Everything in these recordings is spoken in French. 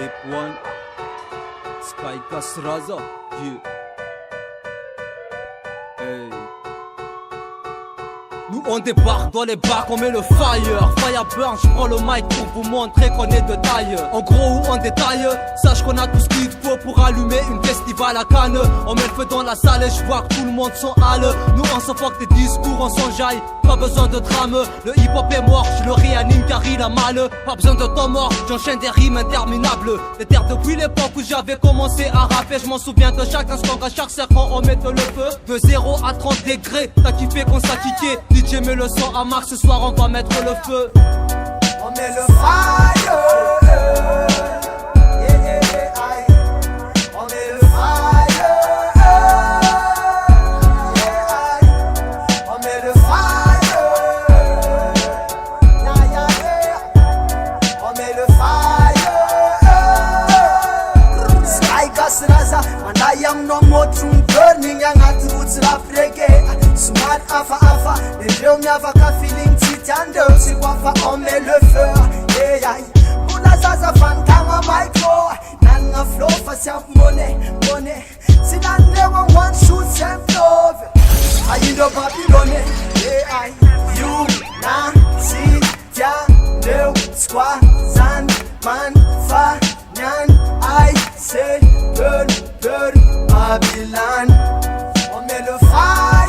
Step 1 Sky Kasraza, yeah. Hey. Nous on débarque dans les bacs, on met le fire burn, je prends le mic pour vous montrer qu'on est de taille. En gros ou en détail, sache qu'on a tout ce qu'il faut pour allumer une festival à Cannes. On met le feu dans la salle et je vois que tout le monde s'en hale. Nous on s'en fout des discours, on s'enjaille, pas besoin de drame. Le hip hop est mort, je le réanime car il a mal. Pas besoin de temps mort, j'enchaîne des rimes interminables. Des terres depuis l'époque où j'avais commencé à rapper. Je m'en souviens de chaque instant, à chaque serpent on met le feu. De 0 à 30 degrés, t'as kiffé qu'on s'a kické. DJ met le son à max, ce soir on va mettre le feu. On met le fire. On met le fire. On met le fire. On met le fire. Sky Kasraza, and I am no more true burning young at roots Africa. Smart afa, les vieux m'yavaka feeling titando. Si wafa on met le feu. Yeah, Bula zaza fantama micro. Nanga flow for self money. Si nande one shoot self love. Ayindo Babylone. Yeah, you na si tia no squad zan man fa nyan. I say girl Babylon. On met le fire.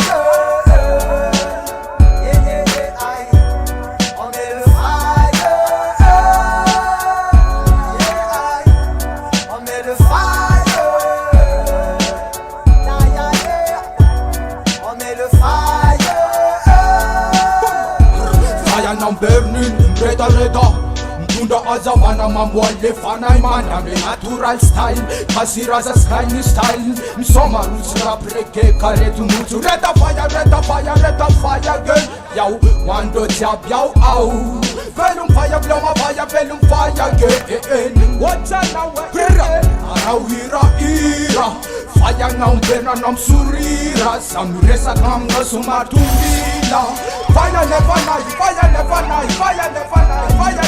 Burning, reda Munda azavana mamwale fanai maname natural style Kasiraza sky style Msoma roots rap reke karetu mutu Reda fire girl Yow, wando jab yow ow Velum fire blow my fire, velum fire girl What's that now? Arau ira Fire now bena nam surira Samuresa kamga sumatumila Fire never night, fire never night, fire never night, fire